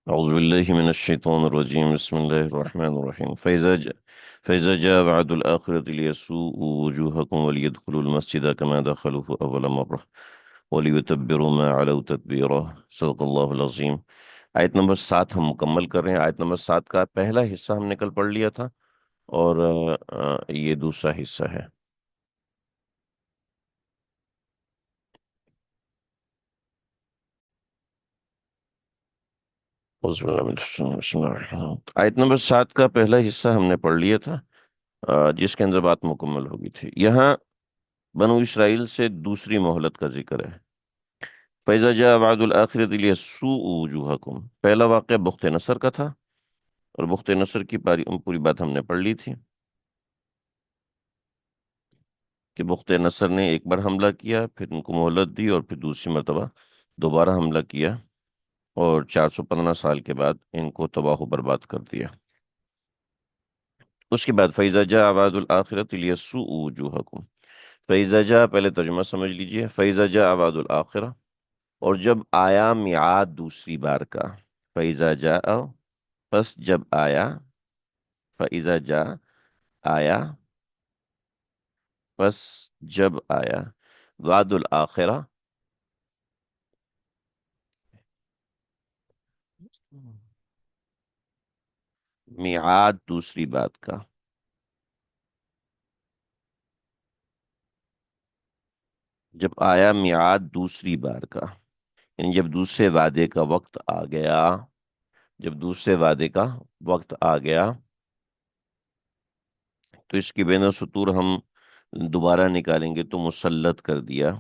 أعوذ بالله من الشيطان الرجيم بسم الله الرحمن الرحيم فإذا جاء بعد الآخرة ليسوءوا وجوهكم وليدخلوا المسجد كما دخلوه أول مرة وليتبروا ما علوا تتبيرا صدق اللہ العظیم۔ آیت نمبر 7 ہم مکمل کر رہے ہیں۔ آیت نمبر 7 کا پہلا حصہ ہم نے کل پڑھ لیا تھا، اور یہ دوسرا حصہ ہے۔ بسم اللہ الرحمن الرحیم۔ آیت نمبر 7 کا پہلا حصہ ہم نے پڑھ لیا تھا، جس کے اندر بات مکمل ہو گئی تھی۔ یہاں بنو اسرائیل سے دوسری مہلت کا ذکر ہے۔ فَإِذَا جَاءَ وَعْدُ الْآخِرَةِ لِيَسُوءُوا وُجُوهَكُمْ، پہلا واقعہ بخت نصر کا تھا، اور بخت نصر کی پوری بات ہم نے پڑھ لی تھی کہ بخت نصر نے ایک بار حملہ کیا، پھر ان کو مہلت دی، اور پھر دوسری مرتبہ دوبارہ حملہ کیا، اور 415 سال کے بعد ان کو تباہ و برباد کر دیا۔ اس کے بعد فَإِذَا جَاءَ وَعْدُ الْآخِرَةِ لِيَسُوءُوا وُجُوهَكُمْ، فَإِذَا جَاءَ پہلے ترجمہ سمجھ لیجئے۔ فَإِذَا جَاءَ وَعْدُ الْآخِرَةِ، اور جب آیا میعاد دوسری بار کا۔ فَإِذَا جَاءَ، پس جب آیا، فَإِذَا جَاءَ آیا، پس جب آیا، وعد الآخرہ، میعاد دوسری بات کا۔ جب آیا میعاد دوسری بار کا، یعنی جب دوسرے وعدے کا وقت آ گیا، جب دوسرے وعدے کا وقت آ گیا، تو اس کی بین سطور ہم دوبارہ نکالیں گے تو مسلط کر دیا۔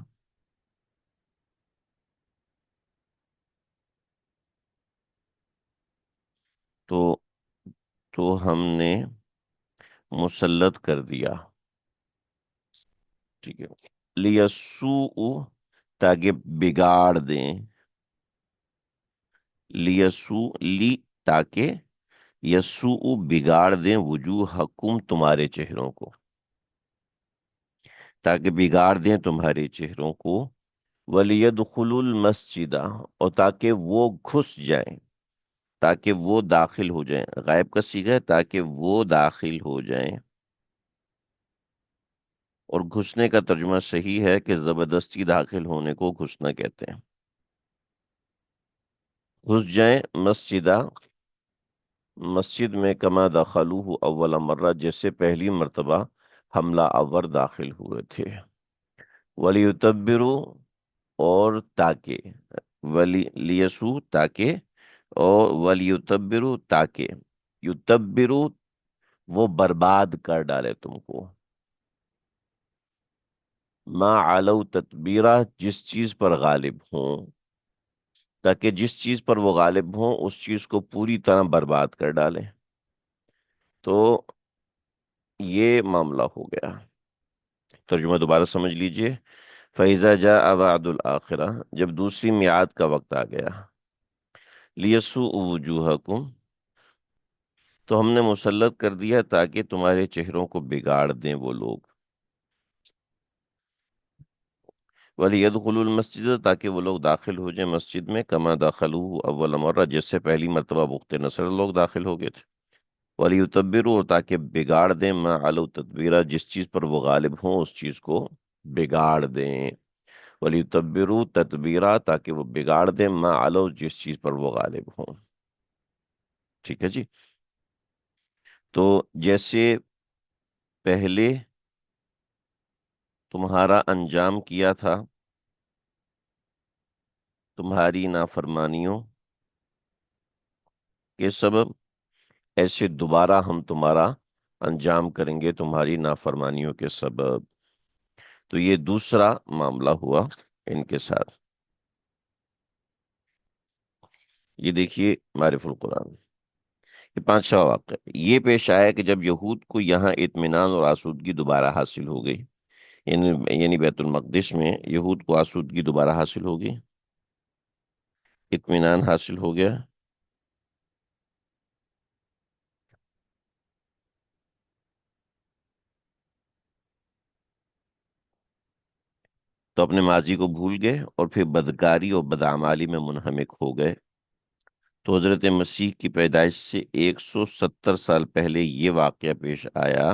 تو تو ہم نے مسلط کر دیا، ٹھیک ہے۔ لیسوء، تاکہ بگاڑ دیں، لیسوء لی، تاکہ یسوء بگاڑ دیں، وجوہکم تمہارے چہروں کو، تاکہ بگاڑ دیں تمہارے چہروں کو، وَلِيَدْخُلُوا الْمَسْجِدَ، اور تاکہ وہ گھس جائیں، تاکہ وہ داخل ہو جائیں۔ غائب کا صیغہ ہے، تاکہ وہ داخل ہو جائیں، اور گھسنے کا ترجمہ صحیح ہے کہ زبردستی داخل ہونے کو گھسنا کہتے ہیں۔ گھس جائیں مسجدہ، مسجد میں، کما دخلوہ اول مرہ، جیسے پہلی مرتبہ حملہ آور داخل ہوئے تھے۔ وَلِيُتَبِّرُوا، اور تاکہ، لیسو تاکہ، اور وَلِيُتَبِّرُوا تاکہ، یتبروا وہ برباد کر ڈالے تم کو، ما علو تتبیرہ جس چیز پر غالب ہوں، تاکہ جس چیز پر وہ غالب ہوں اس چیز کو پوری طرح برباد کر ڈالے۔ تو یہ معاملہ ہو گیا۔ ترجمہ دوبارہ سمجھ لیجئے۔ فَإِذَا جَاءَ وَعْدُ الْآخِرَةِ، جب دوسری میعاد کا وقت آ گیا، لِيَسُوءُ وُجُوهَكُمْ، تو ہم نے مسلط کر دیا تاکہ تمہارے چہروں کو بگاڑ دیں وہ لوگ، وَلِيَدْخُلُوا الْمَسْجِدَ، تاکہ وہ لوگ داخل ہو جائیں مسجد میں، کما دخلوہ اول مرہ، جس سے پہلی مرتبہ بخت نصر لوگ داخل ہو گئے تھے۔ وَلِيُتَبِّرُوا، اور تاکہ بگاڑ دیں، ما علوا تتبیرا جس چیز پر وہ غالب ہوں اس چیز کو بگاڑ دیں۔ وَلِيُتَبِّرُوا تتبیرا، تاکہ وہ بگاڑ دیں، ما علوا جس چیز پر وہ غالب ہوں۔ ٹھیک ہے جی۔ تو جیسے پہلے تمہارا انجام کیا تھا تمہاری نافرمانیوں کے سبب، ایسے دوبارہ ہم تمہارا انجام کریں گے تمہاری نافرمانیوں کے سبب۔ تو یہ دوسرا معاملہ ہوا ان کے ساتھ۔ یہ دیکھیے معرف القرآن، یہ پانچواں واقعہ یہ پیش آیا کہ جب یہود کو یہاں اطمینان اور آسودگی دوبارہ حاصل ہو گئی، یعنی بیت المقدس میں یہود کو آسودگی دوبارہ حاصل ہو گئی، اطمینان حاصل ہو گیا، تو اپنے ماضی کو بھول گئے اور پھر بدکاری اور بدعمالی میں منہمک ہو گئے۔ تو حضرت مسیح کی پیدائش سے 170 سال پہلے یہ واقعہ پیش آیا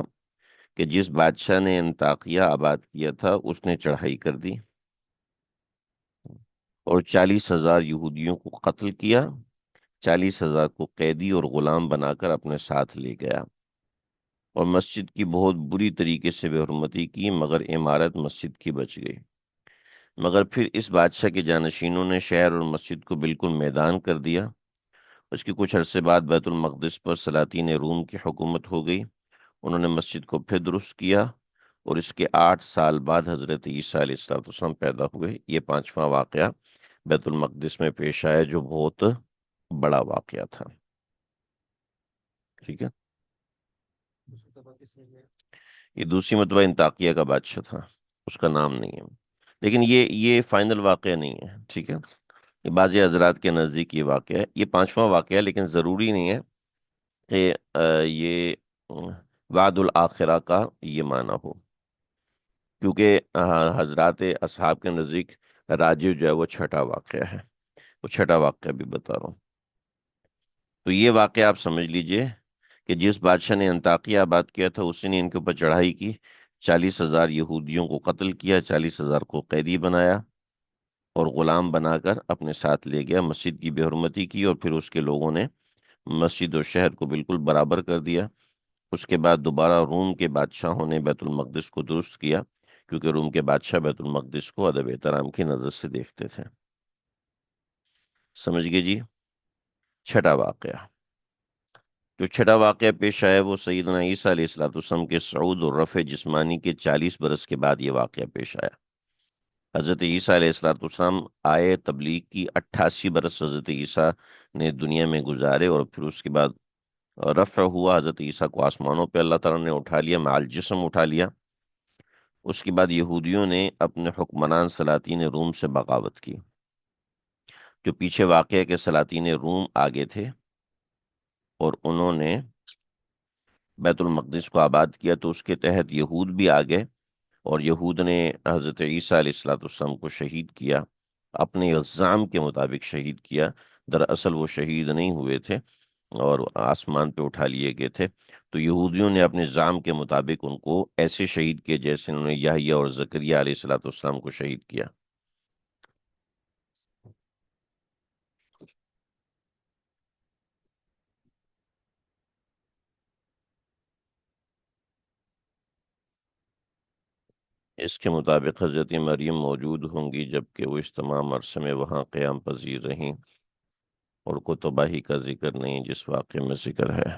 کہ جس بادشاہ نے انطاکیہ آباد کیا تھا اس نے چڑھائی کر دی اور 40,000 یہودیوں کو قتل کیا، 40,000 کو قیدی اور غلام بنا کر اپنے ساتھ لے گیا، اور مسجد کی بہت بری طریقے سے بے حرمتی کی، مگر عمارت مسجد کی بچ گئی۔ مگر پھر اس بادشاہ کے جانشینوں نے شہر اور مسجد کو بالکل میدان کر دیا۔ اس کے کچھ عرصے بعد بیت المقدس پر سلاطین روم کی حکومت ہو گئی۔ انہوں نے مسجد کو پھر درست کیا، اور اس کے 8 سال بعد حضرت عیسیٰ علیہ السلام پیدا ہوئے۔ یہ پانچواں واقعہ بیت المقدس میں پیش آیا، جو بہت بڑا واقعہ تھا۔ ٹھیک ہے، یہ دوسری مرتبہ انطاکیہ کا بادشاہ تھا، اس کا نام نہیں ہے، لیکن یہ فائنل واقعہ نہیں ہے۔ ٹھیک ہے، یہ بعض حضرات کے نزدیک یہ واقعہ ہے، یہ پانچواں واقعہ ہے، لیکن ضروری نہیں ہے کہ یہ وعد الآخرہ کا یہ معنی ہو، کیونکہ حضرات اصحاب کے نزدیک راجع جو ہے وہ چھٹا واقعہ ہے، وہ چھٹا واقعہ بھی بتا رہا ہوں۔ تو یہ واقعہ آپ سمجھ لیجئے کہ جس بادشاہ نے انطاکیہ آباد کیا تھا اسی نے ان کے اوپر چڑھائی کی، 40,000 یہودیوں کو قتل کیا، 40,000 کو قیدی بنایا اور غلام بنا کر اپنے ساتھ لے گیا، مسجد کی بے حرمتی کی، اور پھر اس کے لوگوں نے مسجد و شہر کو بالکل برابر کر دیا۔ اس کے بعد دوبارہ روم کے بادشاہوں نے بیت المقدس کو درست کیا، کیونکہ روم کے بادشاہ بیت المقدس کو ادب احترام کی نظر سے دیکھتے تھے۔ سمجھ گئے جی؟ چھٹا واقعہ، جو چھٹا واقعہ پیش آیا وہ سیدنا عیسیٰ علیہ السلام کے صعود اور رفع جسمانی کے 40 برس کے بعد یہ واقعہ پیش آیا۔ حضرت عیسیٰ علیہ السلام آئے، تبلیغ کی، 88 برس حضرت عیسیٰ نے دنیا میں گزارے، اور پھر اس کے بعد رفع ہوا، حضرت عیسیٰ کو آسمانوں پہ اللہ تعالیٰ نے اٹھا لیا، مع الجسم اٹھا لیا۔ اس کے بعد یہودیوں نے اپنے حکمران سلاطین روم سے بغاوت کی، جو پیچھے واقع ہے کہ سلاطین روم آگے تھے اور انہوں نے بیت المقدس کو آباد کیا، تو اس کے تحت یہود بھی آگئے، اور یہود نے حضرت عیسیٰ علیہ السلام کو شہید کیا، اپنے الزام کے مطابق شہید کیا۔ دراصل وہ شہید نہیں ہوئے تھے اور آسمان پہ اٹھا لیے گئے تھے۔ تو یہودیوں نے اپنے الزام کے مطابق ان کو ایسے شہید کیے جیسے انہوں نے یحییٰ اور زکریا علیہ السلام کو شہید کیا۔ اس کے مطابق حضرت مریم موجود ہوں گی، جبکہ وہ اس تمام عرصے میں وہاں قیام پذیر رہیں، اور کو تباہی کا ذکر نہیں جس واقعے میں ذکر ہے۔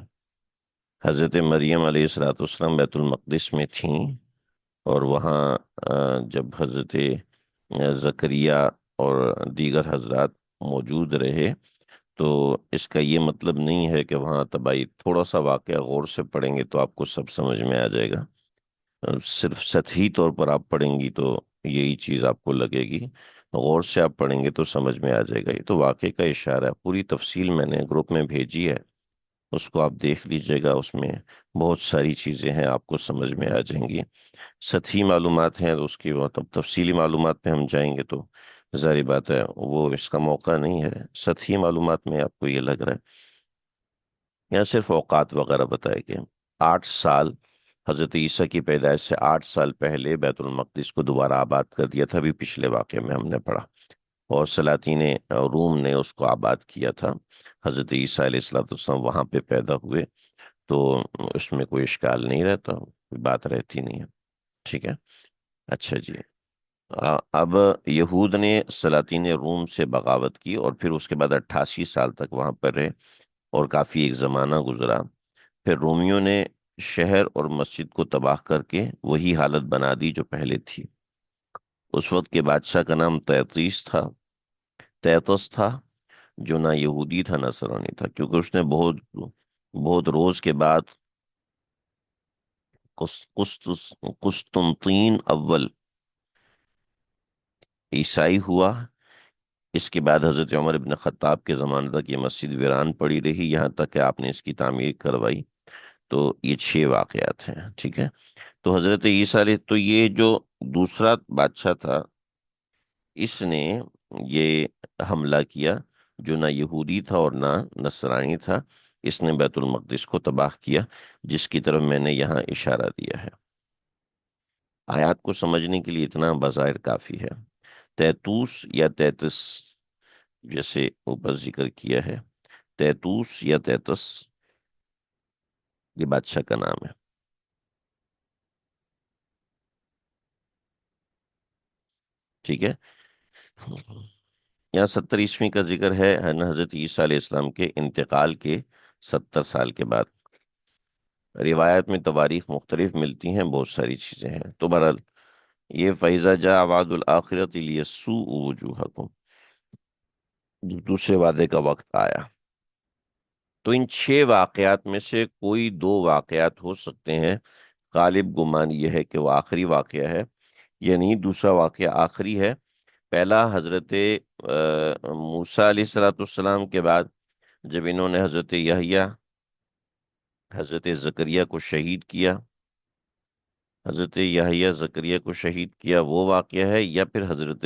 حضرت مریم علیہ السلام بیت المقدس میں تھیں، اور وہاں جب حضرت زکریا اور دیگر حضرات موجود رہے، تو اس کا یہ مطلب نہیں ہے کہ وہاں تباہی، تھوڑا سا واقعہ غور سے پڑھیں گے تو آپ کو سب سمجھ میں آ جائے گا۔ صرف سطحی طور پر آپ پڑھیں گی تو یہی چیز آپ کو لگے گی، غور سے آپ پڑھیں گے تو سمجھ میں آ جائے گا۔ یہ تو واقعے کا اشارہ ہے، پوری تفصیل میں نے گروپ میں بھیجی ہے، اس کو آپ دیکھ لیجئے گا، اس میں بہت ساری چیزیں ہیں، آپ کو سمجھ میں آ جائیں گی۔ سطحی معلومات ہیں تو اس کی مطلب تفصیلی معلومات پہ ہم جائیں گے تو ظاہری بات ہے وہ اس کا موقع نہیں ہے۔ سطحی معلومات میں آپ کو یہ لگ رہا ہے، یہاں صرف اوقات وغیرہ بتائے گئے۔ 8 سال، حضرت عیسیٰ کی پیدائش سے 8 سال پہلے بیت المقدس کو دوبارہ آباد کر دیا تھا، ابھی پچھلے واقعے میں ہم نے پڑھا، اور سلاطین روم نے اس کو آباد کیا تھا۔ حضرت عیسیٰ علیہ السلام وہاں پہ پیدا ہوئے، تو اس میں کوئی اشکال نہیں رہتا، کوئی بات رہتی نہیں ہے۔ ٹھیک ہے، اچھا جی۔ اب یہود نے سلاطین روم سے بغاوت کی، اور پھر اس کے بعد 88 سال تک وہاں پر رہے، اور کافی ایک زمانہ گزرا۔ پھر رومیوں نے شہر اور مسجد کو تباہ کر کے وہی حالت بنا دی جو پہلے تھی۔ اس وقت کے بادشاہ کا نام تیتس تھا، جو نہ یہودی تھا نہ نصرانی تھا، کیونکہ اس نے بہت بہت روز کے بعد قسطنطین اول عیسائی ہوا۔ اس کے بعد حضرت عمر بن خطاب کے زمانے تک یہ مسجد ویران پڑی رہی، یہاں تک کہ آپ نے اس کی تعمیر کروائی۔ تو یہ 6 واقعات ہیں، ٹھیک ہے۔ تو حضرت عیسیٰ علیہ، تو یہ جو دوسرا بادشاہ تھا، اس نے یہ حملہ کیا، جو نہ یہودی تھا اور نہ نصرانی تھا، اس نے بیت المقدس کو تباہ کیا، جس کی طرف میں نے یہاں اشارہ دیا ہے۔ آیات کو سمجھنے کے لیے اتنا بظاہر کافی ہے۔ تیتوس یا تیتس، جیسے اوپر ذکر کیا ہے، تیتوس یا تیتس، یہ بادشاہ کا نام ہے، ٹھیک ہے۔ یہاں 70 کا ذکر ہے حضرت عیسیٰ علیہ السلام کے انتقال کے 70 سال کے بعد۔ روایت میں تواریخ مختلف ملتی ہیں، بہت ساری چیزیں ہیں، تو بہرحال یہ فَإِذَا جَاءَ وَعْدُ الْآخِرَةِ لِيَسُوءُ وُجُوهَكُمْ، جو دوسرے وعدے کا وقت آیا۔ تو ان 6 واقعات میں سے کوئی 2 واقعات ہو سکتے ہیں، غالب گمان یہ ہے کہ وہ آخری واقعہ ہے، یعنی دوسرا واقعہ آخری ہے۔ پہلا حضرت موسیٰ علیہ السلام کے بعد جب انہوں نے حضرت یحییٰ، حضرت زکریا کو شہید کیا، حضرت یحییٰ زکریا کو شہید کیا، وہ واقعہ ہے، یا پھر حضرت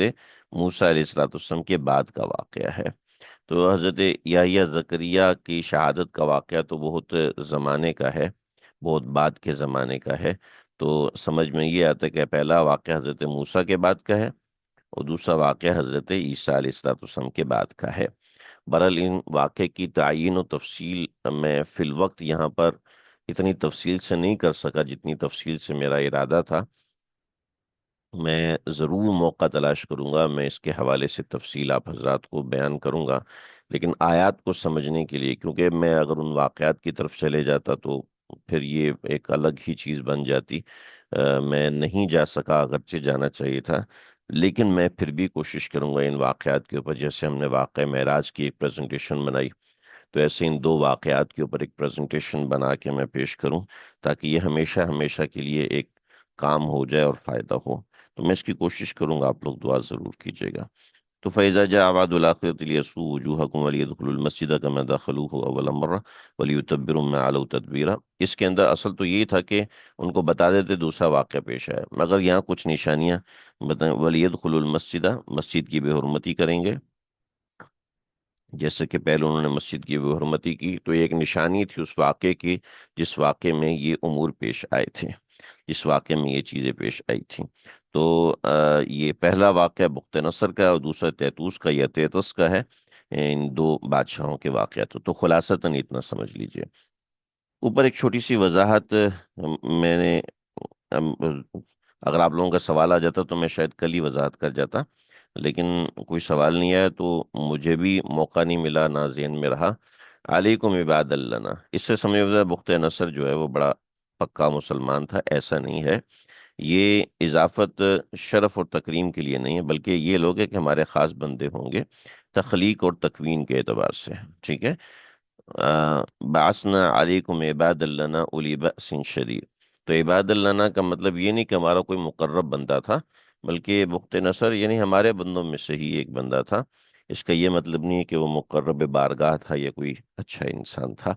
موسیٰ علیہ السلام کے بعد کا واقعہ ہے۔ تو حضرت یحییٰ زکریا کی شہادت کا واقعہ تو بہت زمانے کا ہے، بہت بعد کے زمانے کا ہے، تو سمجھ میں یہ آتا ہے کہ پہلا واقعہ حضرت موسیٰ کے بعد کا ہے، اور دوسرا واقعہ حضرت عیسیٰ علیہ السلام کے بعد کا ہے۔ برحال ان واقعے کی تعیین و تفصیل میں فی الوقت یہاں پر اتنی تفصیل سے نہیں کر سکا جتنی تفصیل سے میرا ارادہ تھا۔ میں ضرور موقع تلاش کروں گا، میں اس کے حوالے سے تفصیل آپ حضرات کو بیان کروں گا، لیکن آیات کو سمجھنے کے لیے، کیونکہ میں اگر ان واقعات کی طرف چلے جاتا تو پھر یہ ایک الگ ہی چیز بن جاتی۔ میں نہیں جا سکا، اگرچہ جانا چاہیے تھا، لیکن میں پھر بھی کوشش کروں گا ان واقعات کے اوپر، جیسے ہم نے واقعہ معراج کی ایک پریزنٹیشن بنائی، تو ایسے ان 2 واقعات کے اوپر ایک پریزنٹیشن بنا کے میں پیش کروں، تاکہ یہ ہمیشہ ہمیشہ کے لیے ایک کام ہو جائے اور فائدہ ہو۔ تو میں اس کی کوشش کروں گا، آپ لوگ دعا ضرور کیجیے گا۔ تو فَإِذَا جَاءَ وَعْدُ الْآخِرَةِ لِيَسُوءُ وُجُوهَكُمْ وَلِيَدْخُلُوا الْمَسْجِدَ كَمَا دَخَلُوهُ أَوَّلَ مَرَّةٍ وَلِيُتَبِّرُوا مَا عَلَوْا تَتْبِيرًا۔ اس کے اندر اصل تو یہی تھا کہ ان کو بتا دیتے دوسرا واقعہ پیش آیا، مگر یہاں کچھ نشانیاں بتائیں۔ وَلِيَدْخُلُوا الْمَسْجِدَ، مسجد کی بے حرمتی کریں گے، جیسے کہ پہلے انہوں نے مسجد کی بے حرمتی کی، تو ایک نشانی تھی اس واقعے کی جس واقعے میں یہ امور پیش آئے تھے، جس واقعے میں یہ چیزیں پیش آئی تھیں۔ تو یہ پہلا واقعہ بخت نصر کا ہے، اور دوسرا تیتوس کا یا تیتس کا ہے، ان 2 بادشاہوں کے واقعات۔ تو خلاصتاً اتنا سمجھ لیجئے۔ اوپر ایک چھوٹی سی وضاحت میں نے، ام، اگر آپ لوگوں کا سوال آ جاتا تو میں شاید کل ہی وضاحت کر جاتا، لیکن کوئی سوال نہیں آیا تو مجھے بھی موقع نہیں ملا، نہ ذہن میں رہا۔ علیکم عباد اللہ، اس سے سمجھ میں بخت نصر جو ہے وہ بڑا پکا مسلمان تھا، ایسا نہیں ہے۔ یہ اضافت شرف اور تکریم کے لیے نہیں ہے، بلکہ یہ لوگ ہیں کہ ہمارے خاص بندے ہوں گے تخلیق اور تکوین کے اعتبار سے، ٹھیک ہے۔ بعثنا علیکم عباد لنا اولی بأس شدید، تو عباد لنا کا مطلب یہ نہیں کہ ہمارا کوئی مقرب بندہ تھا، بلکہ بخت نصر یعنی ہمارے بندوں میں سے ہی ایک بندہ تھا۔ اس کا یہ مطلب نہیں ہے کہ وہ مقرب بارگاہ تھا یا کوئی اچھا انسان تھا،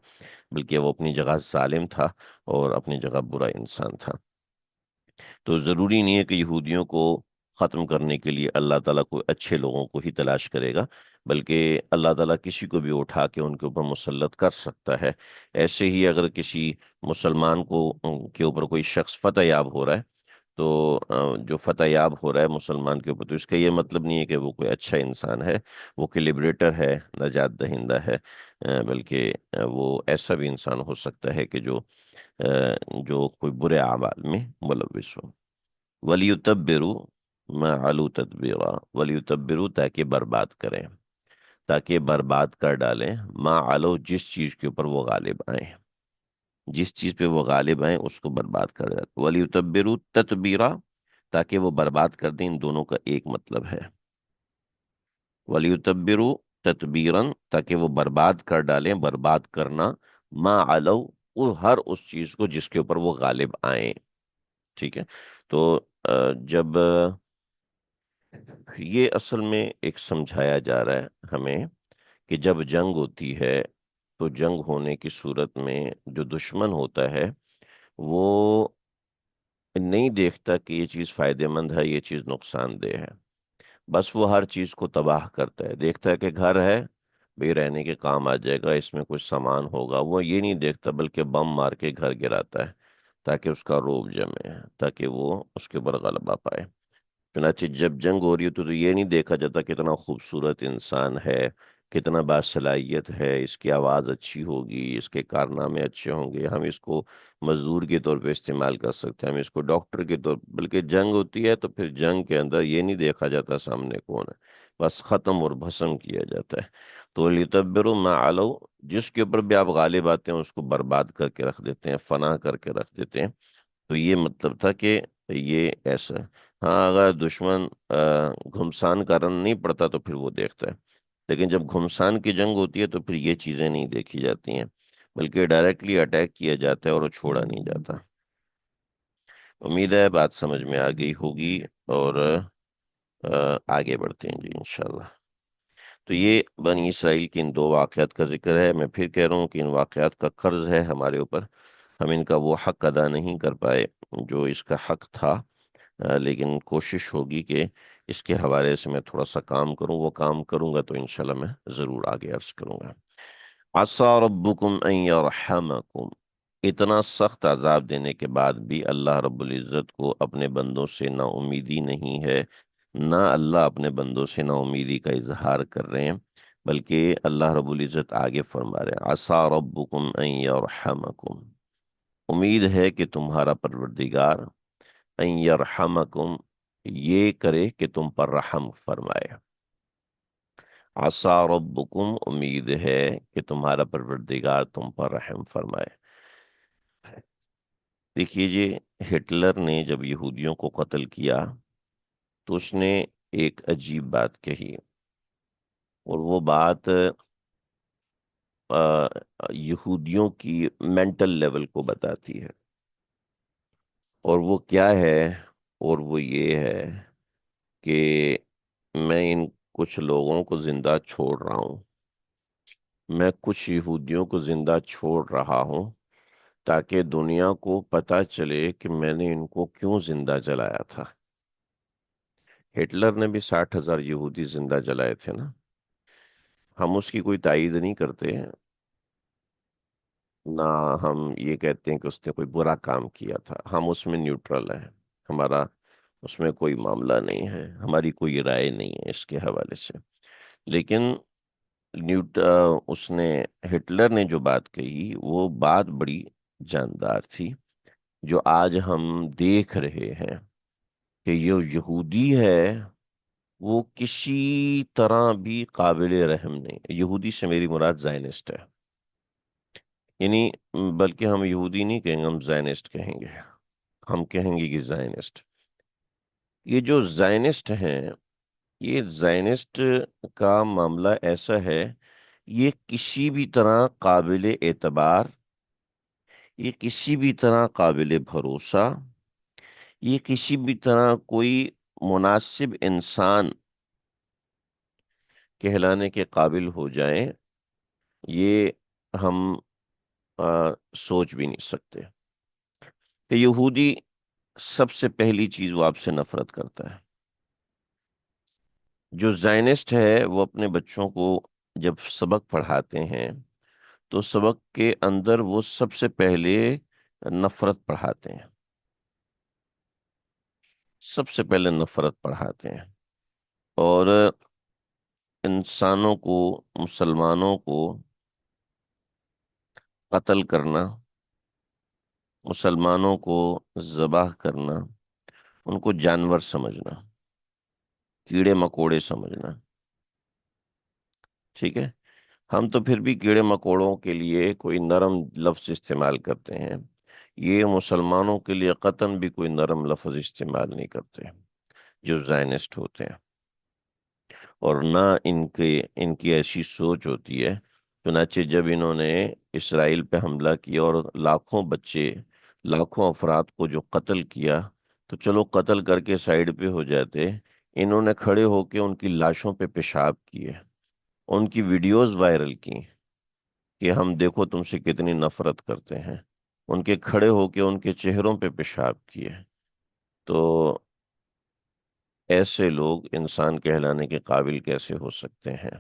بلکہ وہ اپنی جگہ ظالم تھا اور اپنی جگہ برا انسان تھا۔ تو ضروری نہیں ہے کہ یہودیوں کو ختم کرنے کے لیے اللہ تعالیٰ کو اچھے لوگوں کو ہی تلاش کرے گا، بلکہ اللہ تعالیٰ کسی کو بھی اٹھا کے ان کے اوپر مسلط کر سکتا ہے۔ ایسے ہی اگر کسی مسلمان کو کے اوپر کوئی شخص فتح یاب ہو رہا ہے، تو جو فتح یاب ہو رہا ہے مسلمان کے اوپر، تو اس کا یہ مطلب نہیں ہے کہ وہ کوئی اچھا انسان ہے، وہ کہ لبریٹر ہے، نجات دہندہ ہے، بلکہ وہ ایسا بھی انسان ہو سکتا ہے کہ جو کوئی برے اعمال میں ملوث ہو۔ وَلِيُتَبِّرُوا مَا عَلُوا تَتْبِيرًا، وَلِيُتَبِّرُوا تاکہ برباد کریں، تاکہ برباد کر ڈالیں، ما علو جس چیز کے اوپر وہ غالب آئیں، جس چیز پہ وہ غالب آئیں اس کو برباد کر دیں۔ وَلِيُتَبِّرُوا تَتْبِيرًا، تاکہ وہ برباد کر دیں، ان دونوں کا ایک مطلب ہے۔ وَلِيُتَبِّرُوا تَتْبِيرًا، تاکہ وہ برباد کر ڈالیں، برباد کرنا، ما علو، وہ ہر اس چیز کو جس کے اوپر وہ غالب آئیں، ٹھیک ہے۔ تو جب یہ اصل میں ایک سمجھایا جا رہا ہے ہمیں کہ جب جنگ ہوتی ہے تو جنگ ہونے کی صورت میں جو دشمن ہوتا ہے وہ نہیں دیکھتا کہ یہ چیز فائدہ مند ہے، یہ چیز نقصان دہ ہے، بس وہ ہر چیز کو تباہ کرتا ہے۔ دیکھتا ہے کہ گھر ہے بھئی رہنے کے کام آ جائے گا، اس میں کچھ سامان ہوگا، وہ یہ نہیں دیکھتا بلکہ بم مار کے گھر گراتا ہے تاکہ اس کا روب جمے، تاکہ وہ اس کے اوپر غلبہ پائے۔ چنانچہ جب جنگ ہو رہی ہوتی تو یہ نہیں دیکھا جاتا کتنا خوبصورت انسان ہے، کتنا باصلاحیت ہے، اس کی آواز اچھی ہوگی، اس کے کارنامے اچھے ہوں گے، ہم اس کو مزدور کے طور پہ استعمال کر سکتے ہیں، ہم اس کو ڈاکٹر کے طور، بلکہ جنگ ہوتی ہے تو پھر جنگ کے اندر یہ نہیں دیکھا جاتا سامنے کون ہے، بس ختم اور بھسم کیا جاتا ہے۔ تو لِتَبِّرُوا مَا عَلَوْا، جس کے اوپر بھی آپ غالب آتے ہیں اس کو برباد کر کے رکھ دیتے ہیں، فنا کر کے رکھ دیتے ہیں۔ تو یہ مطلب تھا کہ یہ ایسا ہے۔ ہاں اگر دشمن گھمسان کا رن نہیں پڑتا تو پھر وہ دیکھتا ہے، لیکن جب گھمسان کی جنگ ہوتی ہے تو پھر یہ چیزیں نہیں دیکھی جاتی ہیں، بلکہ ڈائریکٹلی اٹیک کیا جاتا ہے اور وہ چھوڑا نہیں جاتا۔ امید ہے بات سمجھ میں آ گئی ہوگی، اور آگے بڑھتے ہیں جی انشاءاللہ۔ تو یہ بنی اسرائیل کے ان دو واقعات کا ذکر ہے۔ میں پھر کہہ رہا ہوں کہ ان واقعات کا قرض ہے ہمارے اوپر، ہم ان کا وہ حق ادا نہیں کر پائے جو اس کا حق تھا، لیکن کوشش ہوگی کہ اس کے حوالے سے میں تھوڑا سا کام کروں، وہ کام کروں گا تو انشاءاللہ میں ضرور آگے عرض کروں گا۔ عسى ربکم ان یرحمکم، اتنا سخت عذاب دینے کے بعد بھی اللہ رب العزت کو اپنے بندوں سے نا امیدی نہیں ہے، نہ اللہ اپنے بندوں سے نا امیدی کا اظہار کر رہے ہیں، بلکہ اللہ رب العزت آگے فرما رہے ہیں عسى ربکم ان یرحمکم، امید ہے کہ تمہارا پروردگار ان یرحمکم، یہ کرے کہ تم پر رحم فرمائے۔ عسى ربکم، امید ہے کہ تمہارا پروردگار تم پر رحم فرمائے۔ دیکھیے جی، ہٹلر نے جب یہودیوں کو قتل کیا تو اس نے ایک عجیب بات کہی، اور وہ بات آ، یہودیوں کی مینٹل لیول کو بتاتی ہے، اور وہ کیا ہے؟ اور وہ یہ ہے کہ میں ان کچھ لوگوں کو زندہ چھوڑ رہا ہوں، میں کچھ یہودیوں کو زندہ چھوڑ رہا ہوں تاکہ دنیا کو پتہ چلے کہ میں نے ان کو کیوں زندہ جلایا تھا۔ ہٹلر نے بھی 60,000 یہودی زندہ جلائے تھے نا، ہم اس کی کوئی تائید نہیں کرتے، نہ ہم یہ کہتے ہیں کہ اس نے کوئی برا کام کیا تھا، ہم اس میں نیوٹرل ہیں، ہمارا اس میں کوئی معاملہ نہیں ہے، ہماری کوئی رائے نہیں ہے اس کے حوالے سے۔ لیکن اس نے، ہٹلر نے جو بات کہی وہ بات بڑی جاندار تھی، جو آج ہم دیکھ رہے ہیں کہ یہ یہودی ہے وہ کسی طرح بھی قابل رحم نہیں۔ یہودی سے میری مراد زائنسٹ ہے، یعنی بلکہ ہم یہودی نہیں کہیں گے، ہم زائنسٹ کہیں گے، ہم کہیں گے کہ زائنسٹ، یہ جو زائنسٹ ہیں، یہ زائنسٹ کا معاملہ ایسا ہے، یہ کسی بھی طرح قابل اعتبار، یہ کسی بھی طرح قابل بھروسہ، یہ کسی بھی طرح کوئی مناسب انسان کہلانے کے قابل ہو جائیں، یہ ہم سوچ بھی نہیں سکتے کہ یہودی سب سے پہلی چیز وہ آپ سے نفرت کرتا ہے۔ جو زائنسٹ ہے وہ اپنے بچوں کو جب سبق پڑھاتے ہیں تو سبق کے اندر وہ سب سے پہلے نفرت پڑھاتے ہیں، سب سے پہلے نفرت پڑھاتے ہیں، اور انسانوں کو، مسلمانوں کو قتل کرنا، مسلمانوں کو ذبح کرنا، ان کو جانور سمجھنا، کیڑے مکوڑے سمجھنا، ٹھیک ہے؟ ہم تو پھر بھی کیڑے مکوڑوں کے لیے کوئی نرم لفظ استعمال کرتے ہیں، یہ مسلمانوں کے لیے قطعاً بھی کوئی نرم لفظ استعمال نہیں کرتے جو زائنسٹ ہوتے ہیں، اور نہ ان کی ایسی سوچ ہوتی ہے۔ چنانچہ جب انہوں نے اسرائیل پہ حملہ کیا اور لاکھوں بچے، لاکھوں افراد کو جو قتل کیا، تو چلو قتل کر کے سائیڈ پہ ہو جاتے، انہوں نے کھڑے ہو کے ان کی لاشوں پہ پیشاب کیے، ان کی ویڈیوز وائرل کی کہ ہم دیکھو تم سے کتنی نفرت کرتے ہیں، ان کے کھڑے ہو کے ان کے چہروں پہ پیشاب کیے۔ تو ایسے لوگ انسان کہلانے کے قابل کیسے ہو سکتے ہیں؟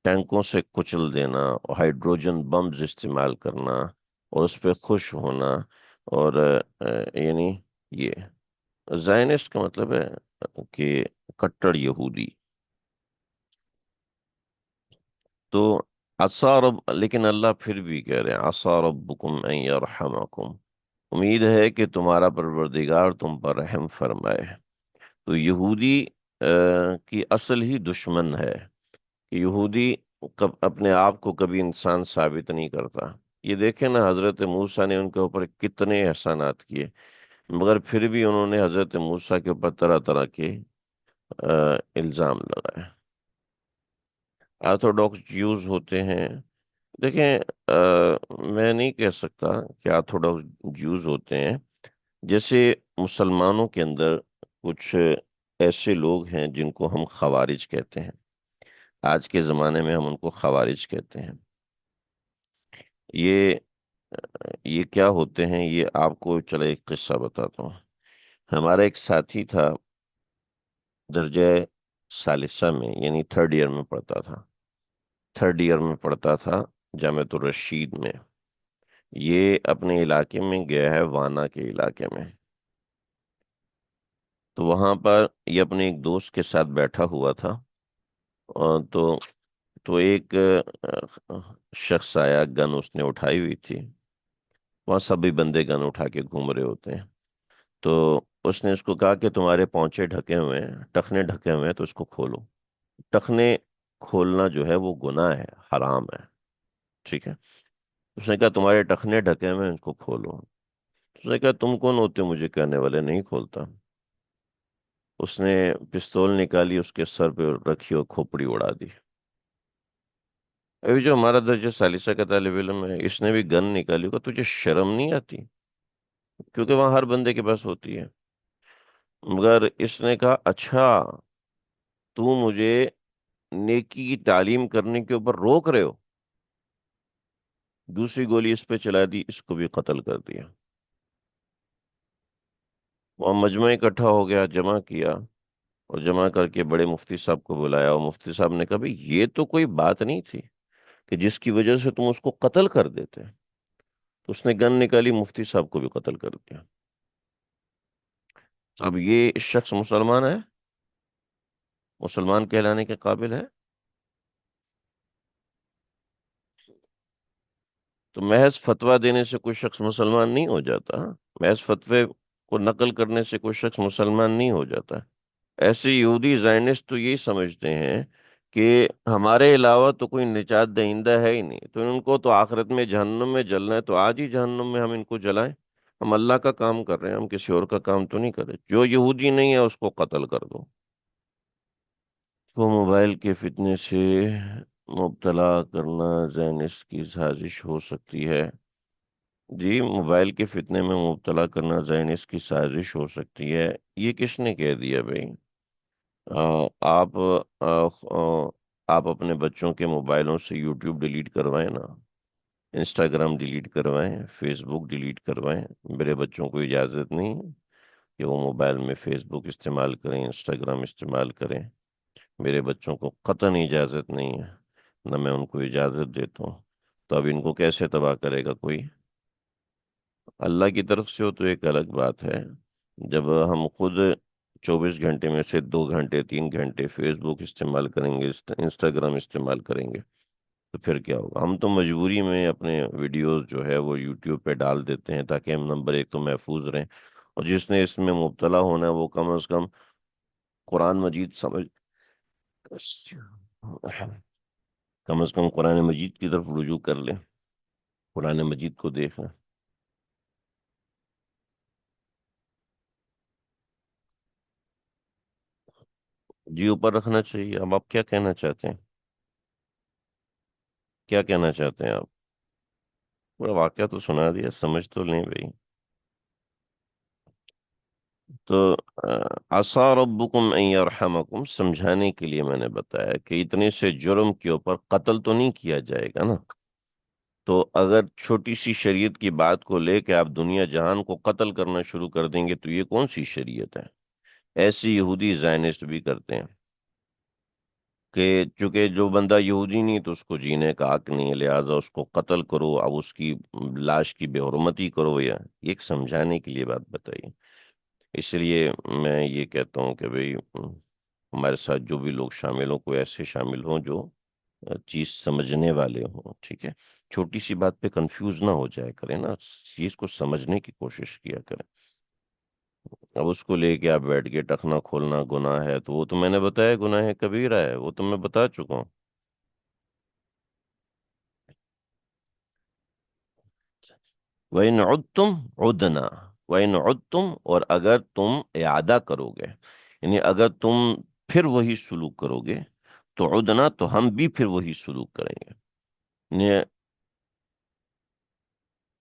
ٹینکوں سے کچل دینا اور ہائیڈروجن بمز استعمال کرنا اور اس پہ خوش ہونا، اور یعنی یہ زائنسٹ کا مطلب ہے کہ کٹڑ یہودی. تو لیکن اللہ پھر بھی کہہ رہے ہیں عسى ربكم ان يرحمكم، امید ہے کہ تمہارا پروردگار تم پر رحم فرمائے. تو یہودی کی اصل ہی دشمن ہے. یہودی اپنے آپ کو کبھی انسان ثابت نہیں کرتا. یہ دیکھیں نا، حضرت موسیٰ نے ان کے اوپر کتنے احسانات کیے، مگر پھر بھی انہوں نے حضرت موسیٰ کے اوپر طرح طرح کے الزام لگائے. آرتھوڈاکس جیوز ہوتے ہیں. دیکھیں، میں نہیں کہہ سکتا کہ آرتھوڈاکس جیوز ہوتے ہیں. جیسے مسلمانوں کے اندر کچھ ایسے لوگ ہیں جن کو ہم خوارج کہتے ہیں. آج کے زمانے میں ہم ان کو خوارج کہتے ہیں. یہ یہ کیا ہوتے ہیں، یہ آپ کو چلے ایک قصہ بتاتا ہوں. ہمارا ایک ساتھی تھا، درجہ ثالثہ میں یعنی تھرڈ ایئر میں پڑھتا تھا. تھرڈ ایئر میں پڑھتا تھا جامعۃ الرشید میں. یہ اپنے علاقے میں گیا ہے، وانا کے علاقے میں. تو وہاں پر یہ اپنے ایک دوست کے ساتھ بیٹھا ہوا تھا. اور تو ایک شخص آیا، گن اس نے اٹھائی ہوئی تھی. وہاں سبھی بندے گن اٹھا کے گھوم رہے ہوتے ہیں. تو اس نے اس کو کہا کہ تمہارے پونچے ڈھکے ہوئے ہیں، ٹخنے ڈھکے ہوئے ہیں، تو اس کو کھولو. ٹخنے کھولنا جو ہے وہ گناہ ہے، حرام ہے. ٹھیک ہے. اس نے کہا تمہارے ٹخنے ڈھکے ہوئے ہیں، اس کو کھولو. اس نے کہا تم کون ہوتے ہو مجھے کہنے والے، نہیں کھولتا. اس نے پستول نکالی، اس کے سر پہ رکھی اور کھوپڑی اڑا دی. ابھی جو ہمارا درجہ ثالثہ کا طالب علم ہے، اس نے بھی گن نکالی ہوگا. تجھے شرم نہیں آتی؟ کیونکہ وہاں ہر بندے کے پاس ہوتی ہے. مگر اس نے کہا اچھا، تو مجھے نیکی کی تعلیم کرنے کے اوپر روک رہے ہو. دوسری گولی اس پہ چلا دی، اس کو بھی قتل کر دیا. وہاں مجمع اکٹھا ہو گیا، جمع کیا، اور جمع کر کے بڑے مفتی صاحب کو بلایا. اور مفتی صاحب نے کہا بھئی یہ تو کوئی بات نہیں تھی کہ جس کی وجہ سے تم اس کو قتل کر دیتے. تو اس نے گن نکالی، مفتی صاحب کو بھی قتل کر دیا. اب یہ شخص مسلمان ہے؟ مسلمان کہلانے کے قابل ہے؟ تو محض فتویٰ دینے سے کوئی شخص مسلمان نہیں ہو جاتا. محض فتوے کو نقل کرنے سے کوئی شخص مسلمان نہیں ہو جاتا. ایسے یہودی زائنسٹ تو یہی سمجھتے ہیں کہ ہمارے علاوہ تو کوئی نجات دہندہ ہے ہی نہیں، تو ان کو تو آخرت میں جہنم میں جلنا ہے، تو آج ہی جہنم میں ہم ان کو جلائیں. ہم اللہ کا کام کر رہے ہیں، ہم کسی اور کا کام تو نہیں کر رہے. جو یہودی نہیں ہے اس کو قتل کر دو. وہ موبائل کے فتنے سے مبتلا کرنا زائنسٹ کی سازش ہو سکتی ہے. جی، موبائل کے فتنے میں مبتلا کرنا زائنسٹ کی سازش ہو سکتی ہے. یہ کس نے کہہ دیا بھائی؟ آپ آپ اپنے بچوں کے موبائلوں سے یوٹیوب ڈیلیٹ کروائیں نا، انسٹاگرام ڈیلیٹ کروائیں، فیس بک ڈیلیٹ کروائیں. میرے بچوں کو اجازت نہیں ہے کہ وہ موبائل میں فیس بک استعمال کریں، انسٹاگرام استعمال کریں. میرے بچوں کو قطعاً اجازت نہیں ہے، نہ میں ان کو اجازت دیتا ہوں. تو اب ان کو کیسے تباہ کرے گا کوئی؟ اللہ کی طرف سے ہو تو ایک الگ بات ہے. جب ہم خود 24 گھنٹے میں سے 2 گھنٹے 3 گھنٹے فیس بک استعمال کریں گے، انسٹاگرام استعمال کریں گے، تو پھر کیا ہوگا؟ ہم تو مجبوری میں اپنے ویڈیوز جو ہے وہ یوٹیوب پہ ڈال دیتے ہیں تاکہ ہم نمبر ایک تو محفوظ رہیں. اور جس نے اس میں مبتلا ہونا ہے وہ کم از کم قرآن مجید سمجھ کم از کم قرآن مجید کی طرف رجوع کر لیں، قرآن مجید کو دیکھ لیں. جی اوپر رکھنا چاہیے. اب آپ کیا کہنا چاہتے ہیں؟ کیا کہنا چاہتے ہیں آپ؟ پورا واقعہ تو سنا دیا، سمجھ تو لیں بھائی. تو عسى ربكم ان يرحمكم سمجھانے کے لیے میں نے بتایا کہ اتنے سے جرم کے اوپر قتل تو نہیں کیا جائے گا نا. تو اگر چھوٹی سی شریعت کی بات کو لے کے آپ دنیا جہان کو قتل کرنا شروع کر دیں گے تو یہ کون سی شریعت ہے؟ ایسی یہودی زائنسٹ بھی کرتے ہیں. کہ چونکہ جو بندہ یہودی نہیں تو اس کو جینے کا حق نہیں ہے، لہٰذا اس کو قتل کرو، اب اس کی لاش کی بے حرمتی کرو، یا یہ ایک سمجھانے کے لیے بات بتائی۔ اس لیے میں یہ کہتا ہوں کہ بھئی ہمارے ساتھ جو بھی لوگ شامل ہوں، کوئی ایسے شامل ہوں جو چیز سمجھنے والے ہوں، ٹھیک ہے؟ چھوٹی سی بات پہ کنفیوز نہ ہو جائے کریں نا، چیز کو سمجھنے کی کوشش کیا کریں۔ اب اس کو لے کے آپ بیٹھ کے ٹخنا کھولنا گناہ ہے، تو وہ تو میں نے بتایا گناہ کبیرہ ہے، وہ تو میں بتا چکا ہوں۔ وَإِنْ عُدْتُمْ عُدْنَا وَإِنْ عُدْتُمْ، اور اگر تم اعادہ کرو گے، یعنی اگر تم پھر وہی سلوک کرو گے، تو عدنا، تو ہم بھی پھر وہی سلوک کریں گے۔ یعنی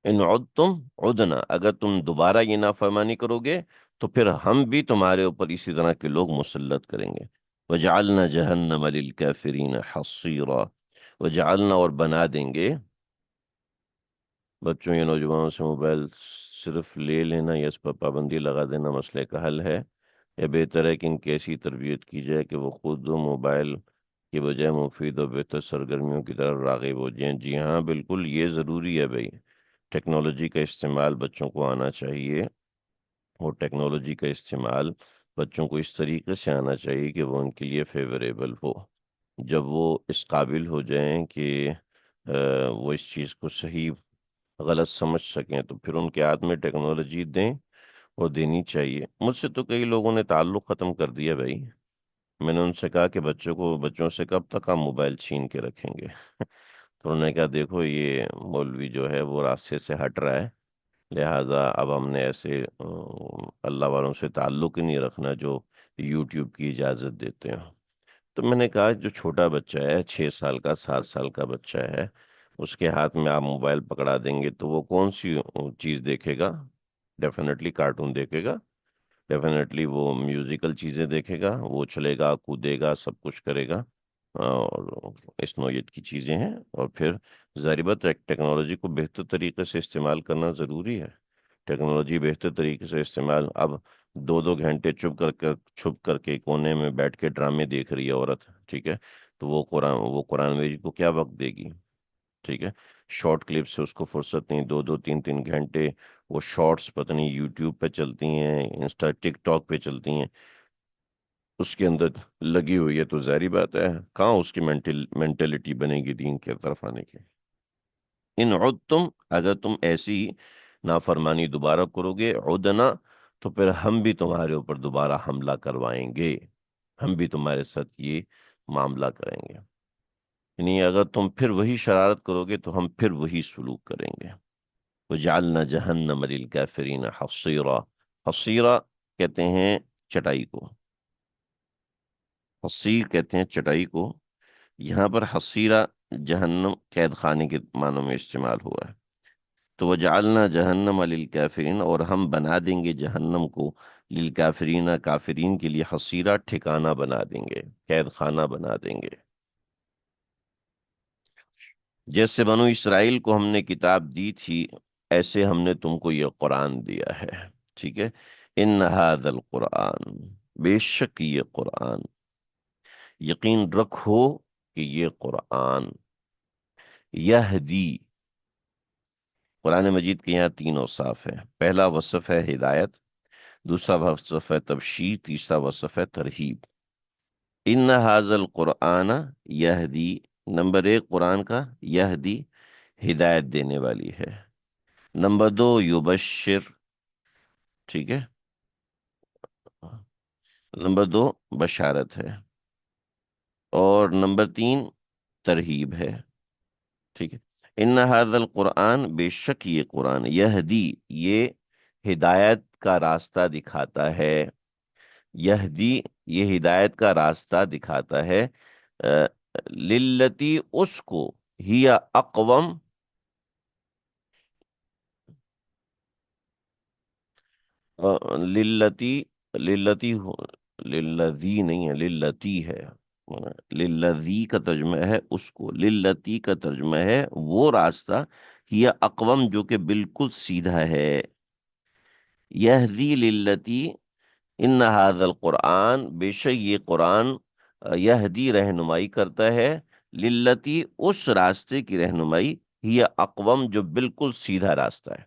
ان عدتم عدنا، اگر تم دوبارہ یہ نافرمانی کرو گے تو پھر ہم بھی تمہارے اوپر اسی طرح کے لوگ مسلط کریں گے۔ وجعلنا جہنم للکافرین حصیرا، وجعلنا، اور بنا دیں گے، بچوں یا نوجوانوں سے موبائل صرف لے لینا یا اس پر پابندی لگا دینا مسئلے کا حل ہے، یا بہتر ہے کہ ان کی ایسی تربیت کی جائے کہ وہ خود موبائل کی بجائے مفید اور بہتر سرگرمیوں کی طرف راغب ہو جائیں؟ جی ہاں، بالکل یہ ضروری ہے بھائی، ٹیکنالوجی کا استعمال بچوں کو آنا چاہیے، اور ٹیکنالوجی کا استعمال بچوں کو اس طریقے سے آنا چاہیے کہ وہ ان کے لیے فیوریبل ہو۔ جب وہ اس قابل ہو جائیں کہ وہ اس چیز کو صحیح غلط سمجھ سکیں، تو پھر ان کے ہاتھ میں ٹیکنالوجی دیں، اور دینی چاہیے۔ مجھ سے تو کئی لوگوں نے تعلق ختم کر دیا بھائی، میں نے ان سے کہا کہ بچوں سے کب تک آپ موبائل چھین کے رکھیں گے؟ تو انہوں نے کہا دیکھو یہ مولوی جو ہے وہ راستے سے ہٹ رہا ہے، لہٰذا اب ہم نے ایسے اللہ والوں سے تعلق ہی نہیں رکھنا جو یوٹیوب کی اجازت دیتے ہیں۔ تو میں نے کہا جو چھوٹا بچہ ہے، 6 سال کا 7 سال کا بچہ ہے، اس کے ہاتھ میں آپ موبائل پکڑا دیں گے تو وہ کون سی چیز دیکھے گا؟ ڈیفینیٹلی کارٹون دیکھے گا، ڈیفینیٹلی وہ میوزیکل چیزیں دیکھے گا، وہ چلے گا، کودے گا، سب کچھ کرے گا، اور اس نوعیت کی چیزیں ہیں۔ اور پھر ظاہر بات ہے ٹیکنالوجی کو بہتر طریقے سے استعمال کرنا ضروری ہے۔ ٹیکنالوجی بہتر طریقے سے استعمال، اب 2 2 گھنٹے چھپ کر کے کونے میں بیٹھ کے ڈرامے دیکھ رہی ہے عورت، ٹھیک ہے؟ تو وہ قرآن مجید کو کیا وقت دے گی؟ ٹھیک ہے؟ شارٹ کلپ سے اس کو فرصت نہیں، 2 2 3 3 گھنٹے وہ شارٹس پتہ نہیں یوٹیوب پہ چلتی ہیں، انسٹا ٹک ٹاک پہ چلتی ہیں، اس کے اندر لگی ہوئی ہے، تو ظاہری بات ہے کہاں اس کی مینٹلٹی بنے گی دین کی طرف آنے کی۔ ان عدتم، اگر تم ایسی نافرمانی دوبارہ کرو گے، عدنا، تو پھر ہم بھی تمہارے اوپر دوبارہ حملہ کروائیں گے، ہم بھی تمہارے ساتھ یہ معاملہ کریں گے۔ یعنی اگر تم پھر وہی شرارت کرو گے تو ہم پھر وہی سلوک کریں گے۔ وجعلنا جہنم للکافرین حصیرا، حصیرا کہتے ہیں چٹائی کو، حصیر کہتے ہیں چٹائی کو، یہاں پر حصیرہ جہنم قید خانے کے معنوں میں استعمال ہوا ہے۔ تو وجعلنا جہنم للکافرین، اور ہم بنا دیں گے جہنم کو، للکافرین، کافرین کے لیے، حصیرہ ٹھکانہ بنا دیں گے، قید خانہ بنا دیں گے۔ جیسے بنو اسرائیل کو ہم نے کتاب دی تھی، ایسے ہم نے تم کو یہ قرآن دیا ہے، ٹھیک ہے؟ ان ھذا القرآن، بے شک یہ قرآن، یقین رکھو کہ یہ قرآن، یہدی، قرآن مجید کے یہاں 3 اوصاف ہیں۔ پہلا وصف ہے ہدایت، دوسرا وصف ہے تبشیر، تیسرا وصف ہے ترہیب۔ ان ھذا القرآن یہدی، نمبر 1 قرآن کا یہدی، ہدایت دینے والی ہے۔ نمبر 2 یبشر، ٹھیک ہے؟ نمبر 2 بشارت ہے، اور نمبر 3 ترہیب ہے، ٹھیک ہے؟ ان ھذا القرآن، بے شک یہ قرآن، یہدی، یہ ہدایت کا راستہ دکھاتا ہے، یہدی، یہ ہدایت کا راستہ دکھاتا ہے، للتی، اس کو، ہی اقوم، للتی، للتی للذی نہیں ہے، للتی ہے، للذی کا ترجمہ ہے اس کو، للتی کا ترجمہ ہے وہ راستہ، ہی اقوم، جو کہ بالکل سیدھا ہے، یہدی للتی، ان ھذا القرآن، بے شک یہ قرآن، یہدی رہنمائی کرتا ہے، للتی اس راستے کی رہنمائی، ہی اقوم جو بالکل سیدھا راستہ ہے۔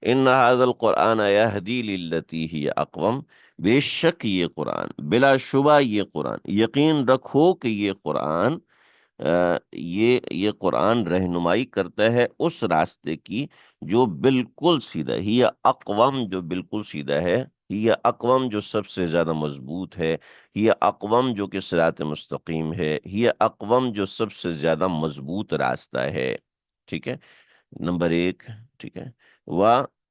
ان هذا القرآن یہدی للتی ہی اقوم، بے شک یہ قرآن، بلا شبہ یہ قرآن، یقین رکھو کہ یہ قرآن، یہ قرآن رہنمائی کرتا ہے اس راستے کی جو بالکل سیدھا، ہی اقوم جو بالکل سیدھا ہے، ہی اقوم جو سب سے زیادہ مضبوط ہے، ہی اقوم جو کہ صراط مستقیم ہے، ہی اقوم جو سب سے زیادہ مضبوط راستہ ہے۔ ٹھیک ہے، نمبر ایک۔ ٹھیک ہے،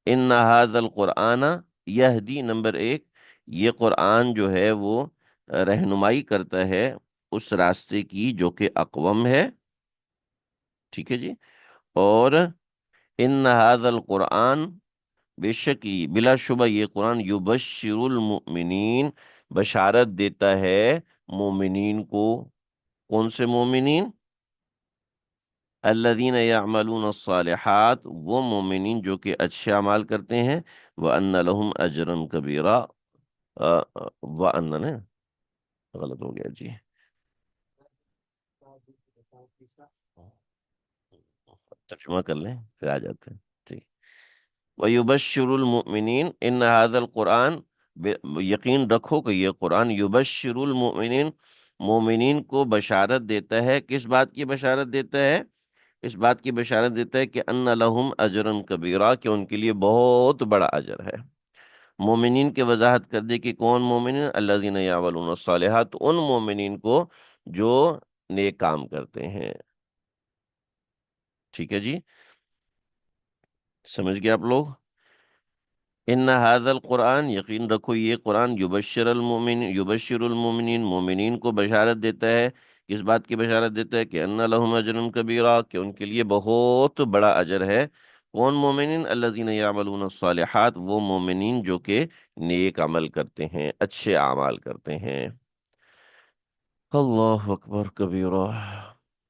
ان هذا القرآن یہدی، نمبر ایک، یہ قرآن جو ہے وہ رہنمائی کرتا ہے اس راستے کی جو کہ اقوم ہے۔ ٹھیک ہے جی، اور ان هذا القرآن، بے شک بلا شبہ یہ قرآن، یبشر المؤمنین، بشارت دیتا ہے مومنین کو۔ کون سے مومنین؟ الذین یعملون الصالحات، وہ مومنین جو کہ اچھے اعمال کرتے ہیں، وَأَنَّ لَهُمْ أَجْرًا كَبِيرًا، وَأَنَّ نے غلط ہو گیا جی، ترجمہ کر لیں پھر آ جاتے ہیں۔ ٹھیک، وَيُبَشِّرُ الْمُؤْمِنِينَ إِنَّ هَذَا الْقُرْآنَ، یقین رکھو کہ یہ قرآن، یبشر المؤمنین، مومنین کو بشارت دیتا ہے۔ کس بات کی بشارت دیتا ہے؟ اس بات کی بشارت دیتا ہے کہ ان لہم اجرن کبیرہ، کہ ان کے لیے بہت بڑا اجر ہے۔ مومنین کی وضاحت کر دے کہ کون مومنین؟ الذین یعملون الصالحات، ان مومنین کو جو نیک کام کرتے ہیں۔ ٹھیک ہے جی، سمجھ گئے آپ لوگ؟ ان هذا القرآن، یقین رکھو یہ قرآن، یبشر المؤمنین، مومنین کو بشارت دیتا ہے۔ کس بات کی بشارت دیتا ہے؟ کہ ان لہم اجر کبیرہ، کہ ان کے لیے بہت بڑا اجر ہے۔ کون مومنین؟ الذین یعملون الصالحات، وہ مومنین جو کہ نیک عمل کرتے ہیں، اچھے اعمال کرتے ہیں۔ اللہ اکبر کبیرہ۔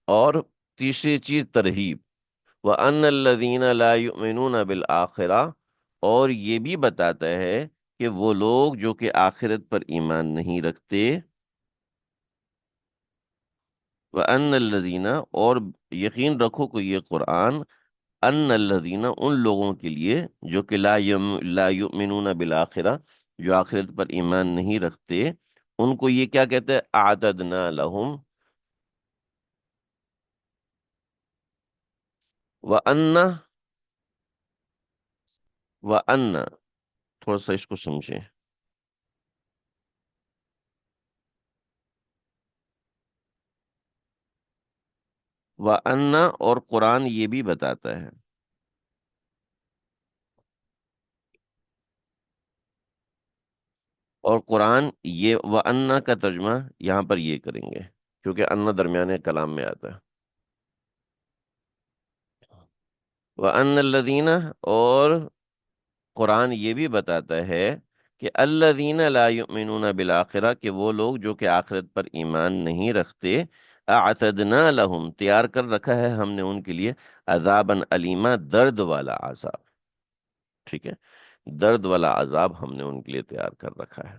اور تیسری چیز ترہیب، وَأَنَّ الَّذِينَ لَا يُؤْمِنُونَ بِالْآخِرَةِ، اور یہ بھی بتاتا ہے کہ وہ لوگ جو کہ آخرت پر ایمان نہیں رکھتے، وَأَنَّ الَّذِينَ، اور یقین رکھو کہ یہ قرآن، ان الذین، ان لوگوں کے لیے جو کہ لا یؤمنون بالآخرہ، جو آخرت پر ایمان نہیں رکھتے، ان کو یہ کیا کہتے ہیں؟ اعتدنا لہم، وَأَنَّ، وَأَنَّ، تھوڑا سا اس کو سمجھیں، وَأَنَّ، اور قرآن یہ بھی بتاتا ہے، اور قرآن یہ وَأَنَّ کا ترجمہ یہاں پر یہ کریں گے کیونکہ ان درمیانے کلام میں آتا ہے۔ وَأَنَّ الَّذِينَ، اور قرآن یہ بھی بتاتا ہے کہ الَّذِينَ لَا يُؤْمِنُونَ بِالْآخِرَةِ، کہ وہ لوگ جو کہ آخرت پر ایمان نہیں رکھتے، اعتدنا لہم، تیار کر رکھا ہے ہم نے ان کے لیے، عذابًا علیما، درد والا عذاب۔ ٹھیک ہے، درد والا عذاب ہم نے ان کے لیے تیار کر رکھا ہے۔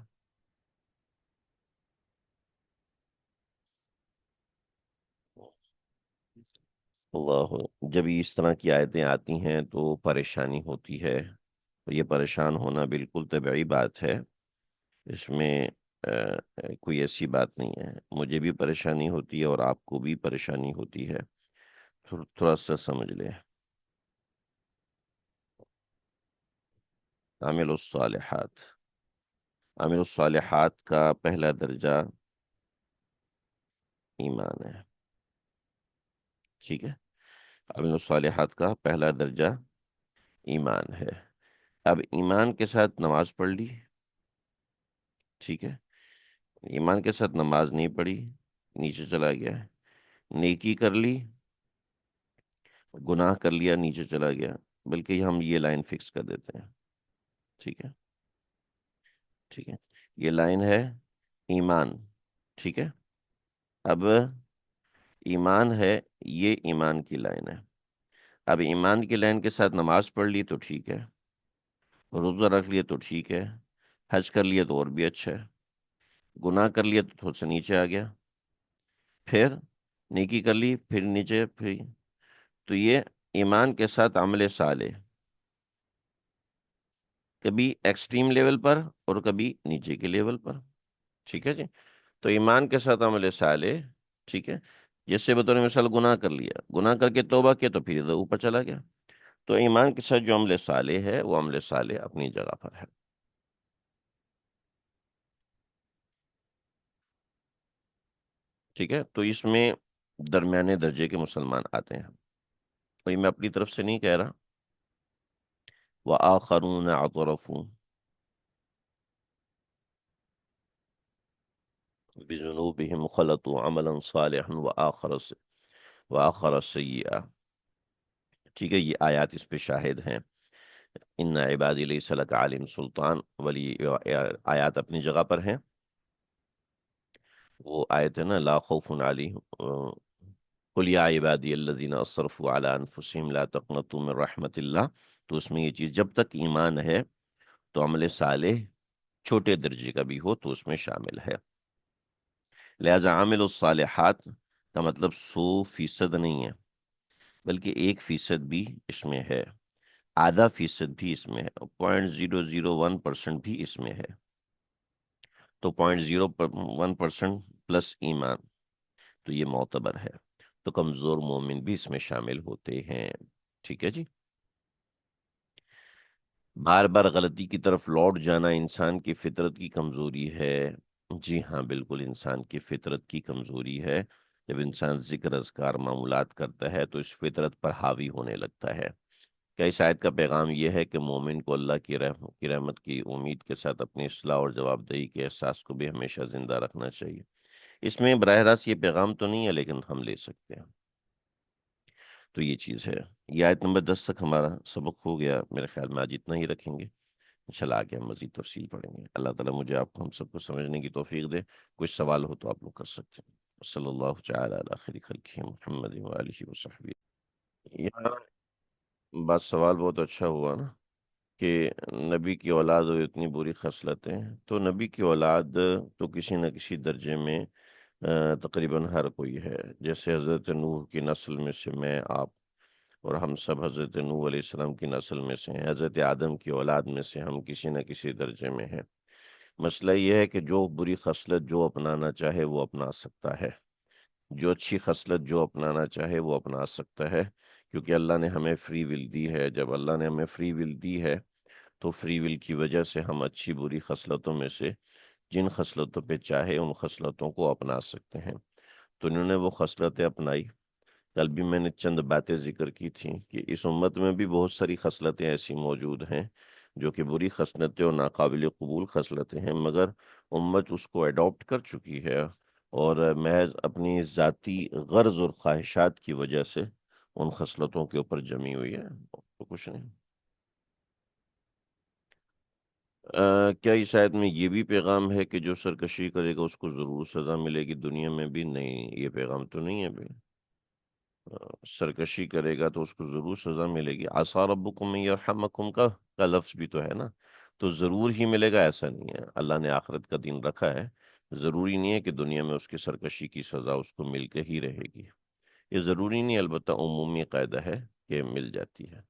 اللہ، جب اس طرح کی آیتیں آتی ہیں تو پریشانی ہوتی ہے، اور یہ پریشان ہونا بالکل طبیعی بات ہے، اس میں کوئی ایسی بات نہیں ہے۔ مجھے بھی پریشانی ہوتی ہے اور آپ کو بھی پریشانی ہوتی ہے، تھوڑا سا سمجھ لیں۔ عامل الصالحات، عامل الصالحات کا پہلا درجہ ایمان ہے۔ ٹھیک ہے، عامل الصالحات کا پہلا درجہ ایمان ہے۔ اب ایمان کے ساتھ نماز پڑھ لی، ٹھیک ہے، ایمان کے ساتھ نماز نہیں پڑھی، نیچے چلا گیا، نیکی کر لی، گناہ کر لیا، نیچے چلا گیا، بلکہ ہم یہ لائن فکس کر دیتے ہیں۔ ٹھیک ہے، ٹھیک ہے، یہ لائن ہے ایمان۔ ٹھیک ہے، اب ایمان ہے، یہ ایمان کی لائن ہے۔ اب ایمان کی لائن کے ساتھ نماز پڑھ لی تو ٹھیک ہے، روزہ رکھ لیا تو ٹھیک ہے، حج کر لیا تو اور بھی اچھا ہے، گناہ کر لیا تو تھوڑا سا نیچے آ گیا، پھر نیکی کر لی پھر نیچے پھر، تو یہ ایمان کے ساتھ عمل صالح کبھی ایکسٹریم لیول پر اور کبھی نیچے کے لیول پر، ٹھیک ہے جی۔ تو ایمان کے ساتھ عمل صالح، ٹھیک ہے، جس سے بطور مثال گناہ کر لیا، گناہ کر کے توبہ کیا تو پھر ادھر اوپر چلا گیا۔ تو ایمان کے ساتھ جو عمل صالح ہے وہ عمل صالح اپنی جگہ پر ہے، ٹھیک ہے۔ تو اس میں درمیانے درجے کے مسلمان آتے ہیں، اور یہ میں اپنی طرف سے نہیں کہہ رہا، وآخرون اعترفوا بذنوبهم خلطوا عملا صالحا وآخر سیئا، ٹھیک ہے۔ یہ آیات اس پہ شاہد ہیں، ان عبادی لیس لک علیہم سلطان، ولی آیات اپنی جگہ پر ہیں۔ وہ آیت ہے نا، لا خوف علیہم قل یا عبادی الذین اسرفوا علی انفسہم لا تقنطوا من رحمت اللہ، تو اس میں یہ چیز جب تک ایمان ہے تو عمل صالح چھوٹے درجے کا بھی ہو تو اس میں شامل ہے۔ لہذا عامل الصالحات کا مطلب 100% نہیں ہے، بلکہ 1% بھی اس میں ہے، آدھا فیصد بھی اس میں ہے، 0.001% بھی اس میں ہے، تو 0.01% پلس ایمان، تو یہ معتبر ہے، تو کمزور مومن بھی اس میں شامل ہوتے ہیں، ٹھیک ہے جی۔ بار بار غلطی کی طرف لوٹ جانا انسان کی فطرت کی کمزوری ہے، جی ہاں بالکل انسان کی فطرت کی کمزوری ہے۔ جب انسان ذکر اذکار معمولات کرتا ہے تو اس فطرت پر حاوی ہونے لگتا ہے۔ کئی شاید کا پیغام یہ ہے کہ مومن کو اللہ کی رحمت کی امید کے ساتھ اپنی اصلاح اور جواب دہی کے احساس کو بھی ہمیشہ زندہ رکھنا چاہیے۔ اس میں براہ راست یہ پیغام تو نہیں ہے لیکن ہم لے سکتے ہیں، تو یہ چیز ہے۔ یہ آیت نمبر 10 تک ہمارا سبق ہو گیا، میرے خیال میں آج اتنا ہی رکھیں گے، انشاءاللہ آگے ہم مزید تفصیل پڑھیں گے۔ اللہ تعالیٰ مجھے آپ کو ہم سب کو سمجھنے کی توفیق دے۔ کوئی سوال ہو تو آپ لوگ کر سکتے ہیں۔ صلی اللہ تعالی علی خیر خلقہ محمد وآلہ وصحبہ۔ یہاں بات سوال بہت اچھا ہوا نا، کہ نبی کی اولاد اور اتنی بری خصلتیں، تو نبی کی اولاد تو کسی نہ کسی درجے میں تقریباً ہر کوئی ہے، جیسے حضرت نوح کی نسل میں سے میں، آپ اور ہم سب حضرت نوح علیہ السلام کی نسل میں سے ہیں، حضرت آدم کی اولاد میں سے ہم کسی نہ کسی درجے میں ہیں۔ مسئلہ یہ ہے کہ جو بری خصلت جو اپنانا چاہے وہ اپنا سکتا ہے، جو اچھی خصلت جو اپنانا چاہے وہ اپنا سکتا ہے، کیونکہ اللہ نے ہمیں فری ول دی ہے۔ جب اللہ نے ہمیں فری ول دی ہے تو فری ول کی وجہ سے ہم اچھی بری خصلتوں میں سے جن خصلتوں پہ چاہے ان خصلتوں کو اپنا سکتے ہیں، تو انہوں نے وہ خصلتیں اپنائی۔ کل بھی میں نے چند باتیں ذکر کی تھیں کہ اس امت میں بھی بہت ساری خصلتیں ایسی موجود ہیں جو کہ بری خصلتیں اور ناقابل قبول خصلتیں ہیں، مگر امت اس کو اڈاپٹ کر چکی ہے، اور محض اپنی ذاتی غرض اور خواہشات کی وجہ سے ان خصلتوں کے اوپر جمی ہوئی ہے، تو کچھ نہیں۔ کیا اس آیت میں یہ بھی پیغام ہے کہ جو سرکشی کرے گا اس کو ضرور سزا ملے گی دنیا میں بھی؟ نہیں، یہ پیغام تو نہیں ہے بھی۔ سرکشی کرے گا تو اس کو ضرور سزا ملے گی، عسیٰ ربکم ان یرحمکم کا لفظ بھی تو ہے نا، تو ضرور ہی ملے گا ایسا نہیں ہے، اللہ نے آخرت کا دن رکھا ہے، ضروری نہیں ہے کہ دنیا میں اس کی سرکشی کی سزا اس کو مل کے ہی رہے گی، یہ ضروری نہیں، البتہ عمومی قاعدہ ہے کہ مل جاتی ہے۔